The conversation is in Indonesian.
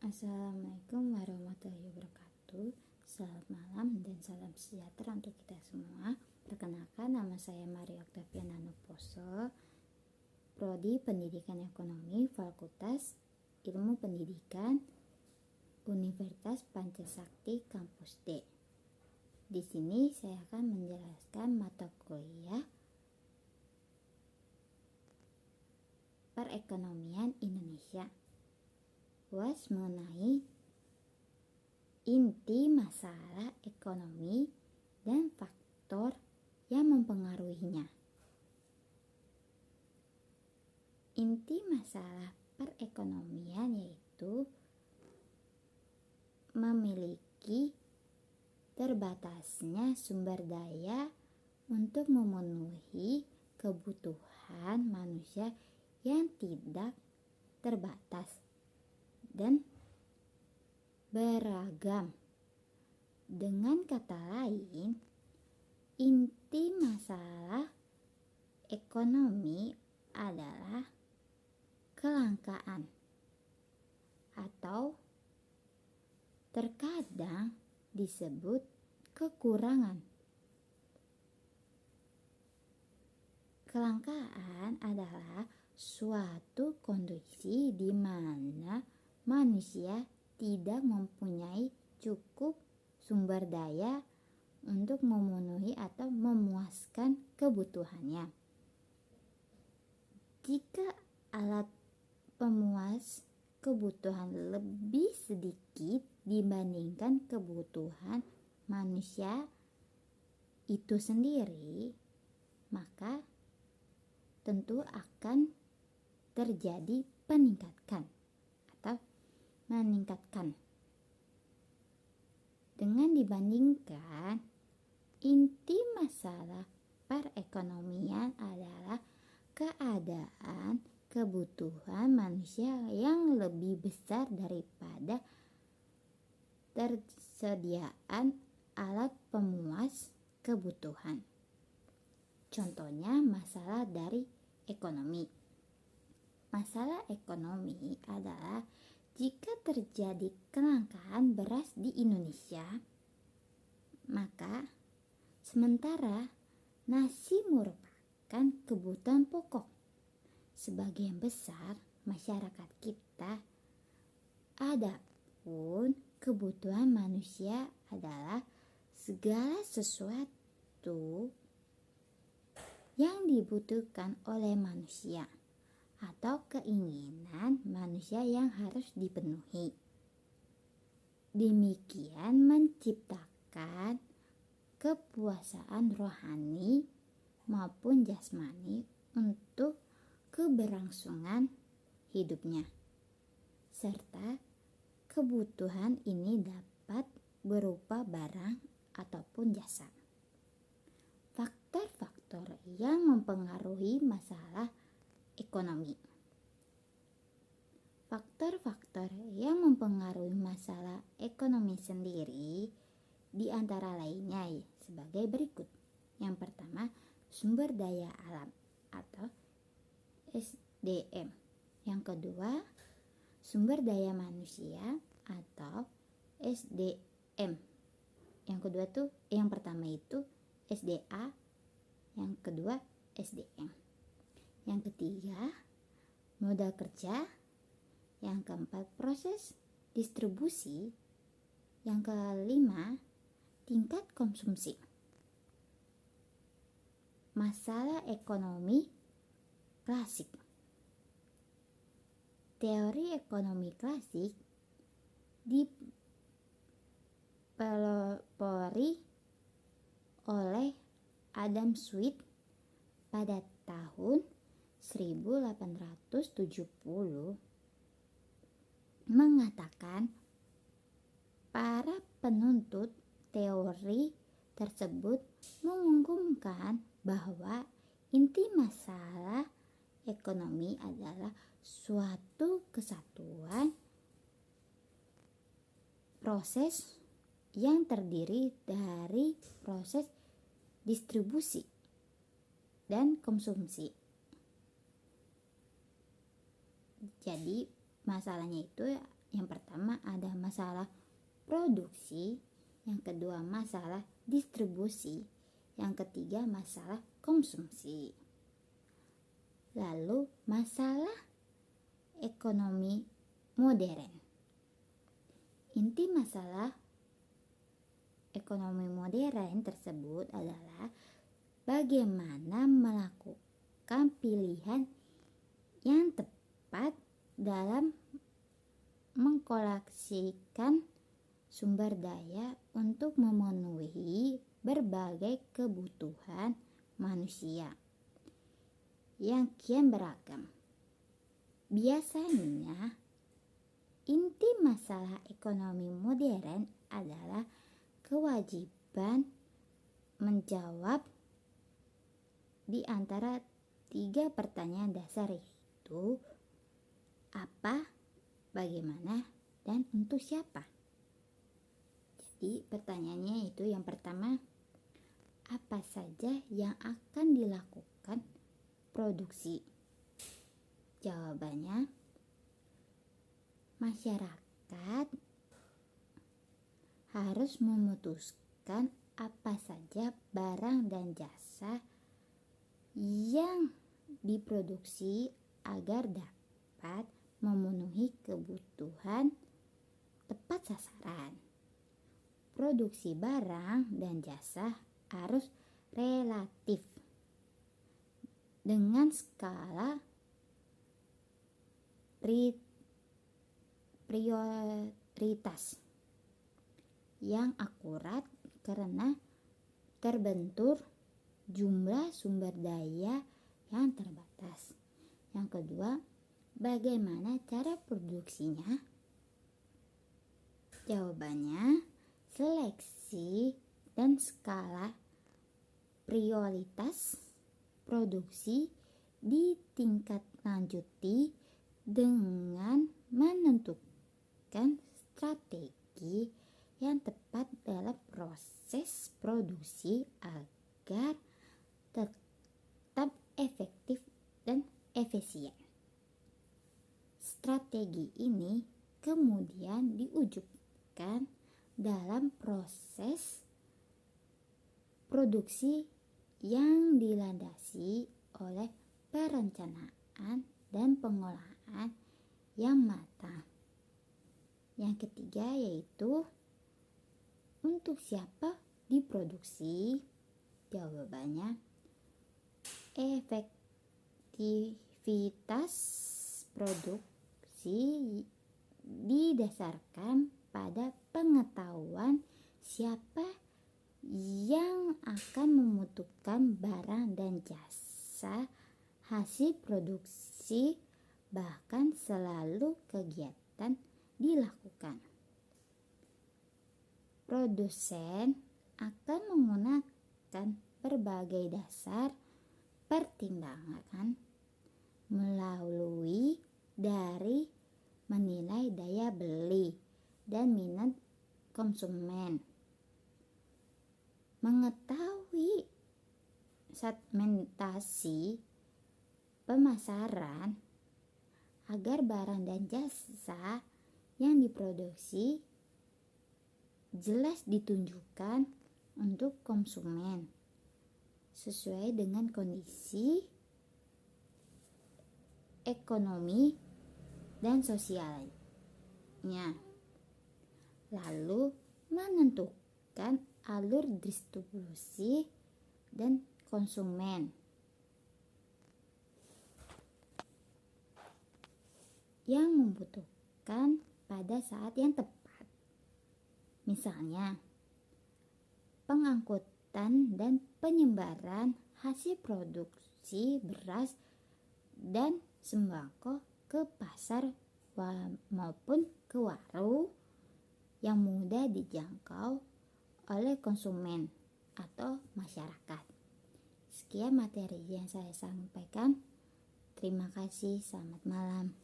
Assalamualaikum warahmatullahi wabarakatuh. Selamat malam dan salam sejahtera untuk kita semua. Perkenalkan, nama saya Maria Octaviana Nuposo, Prodi Pendidikan Ekonomi, Fakultas Ilmu Pendidikan, Universitas Pancasakti Kampus D. Di sini saya akan menjelaskan mata kuliah Perekonomian Indonesia. UAS mengenai inti masalah ekonomi dan faktor yang mempengaruhinya. Inti masalah perekonomian yaitu memiliki terbatasnya sumber daya untuk memenuhi kebutuhan manusia yang tidak terbatas dan beragam. Dengan kata lain, inti masalah ekonomi adalah kelangkaan atau terkadang disebut kekurangan. Kelangkaan adalah suatu kondisi di mana manusia tidak mempunyai cukup sumber daya untuk memenuhi atau memuaskan kebutuhannya. Jika alat pemuas kebutuhan lebih sedikit dibandingkan kebutuhan manusia itu sendiri, maka tentu akan terjadi meningkatkan. Dengan dibandingkan, inti masalah perekonomian adalah keadaan kebutuhan manusia yang lebih besar daripada tersediaan alat pemuas kebutuhan. Contohnya masalah dari ekonomi. Masalah ekonomi adalah jika terjadi kelangkaan beras di Indonesia, maka sementara nasi merupakan kebutuhan pokok sebagian besar masyarakat kita, adapun kebutuhan manusia adalah segala sesuatu yang dibutuhkan oleh manusia atau keinginan manusia yang harus dipenuhi. Demikian menciptakan kepuasan rohani maupun jasmani untuk keberlangsungan hidupnya. Serta kebutuhan ini dapat berupa barang ataupun jasa. Faktor-faktor yang mempengaruhi masalah ekonomi. Faktor-faktor yang mempengaruhi masalah ekonomi sendiri di antara lainnya sebagai berikut. Yang pertama, sumber daya alam atau SDM. Yang kedua, sumber daya manusia atau SDM. Yang pertama itu SDA, yang kedua SDM. Yang ketiga, modal kerja. Yang keempat, proses distribusi. Yang kelima, tingkat konsumsi. Masalah ekonomi klasik. Teori ekonomi klasik dipelopori oleh Adam Smith pada tahun 1870 mengatakan para penuntut teori tersebut mengumumkan bahwa inti masalah ekonomi adalah suatu kesatuan proses yang terdiri dari proses distribusi dan konsumsi. Jadi masalahnya itu Yang pertama ada masalah produksi, yang kedua masalah distribusi, yang ketiga masalah konsumsi. Lalu masalah ekonomi modern. Inti masalah ekonomi modern tersebut adalah bagaimana melakukan pilihan yang tepat dalam mengkoleksikan sumber daya untuk memenuhi berbagai kebutuhan manusia yang kian beragam. Biasanya, inti masalah ekonomi modern adalah kewajiban menjawab di antara 3 pertanyaan dasar, yaitu apa, bagaimana, dan untuk siapa. Jadi pertanyaannya itu yang pertama, apa saja yang akan dilakukan produksi? Jawabannya, masyarakat harus memutuskan apa saja barang dan jasa yang diproduksi agar dapat memenuhi kebutuhan tepat sasaran. Produksi barang dan jasa harus relatif dengan skala prioritas yang akurat karena terbentur jumlah sumber daya yang terbatas. Yang kedua, bagaimana cara produksinya? Jawabannya, seleksi dan skala prioritas produksi ditindaklanjuti dengan menentukan strategi yang tepat dalam proses produksi agar tetap efektif dan efisien. Strategi ini kemudian diwujudkan dalam proses produksi yang dilandasi oleh perencanaan dan pengolahan yang matang. Yang ketiga yaitu untuk siapa diproduksi? Jawabannya, efektivitas produksi didasarkan pada pengetahuan siapa yang akan membutuhkan barang dan jasa hasil produksi, bahkan selalu kegiatan dilakukan. Produsen akan menggunakan berbagai dasar pertimbangan melalui dari menilai daya beli dan minat konsumen, mengetahui segmentasi pemasaran agar barang dan jasa yang diproduksi jelas ditunjukkan untuk konsumen sesuai dengan kondisi ekonomi dan sosialnya. Lalu menentukan alur distribusi dan konsumen yang membutuhkan pada saat yang tepat. Misalnya, pengangkutan dan penyebaran hasil produksi beras dan sembako ke pasar maupun ke warung yang mudah dijangkau oleh konsumen atau masyarakat. Sekian materi yang saya sampaikan. Terima kasih, selamat malam.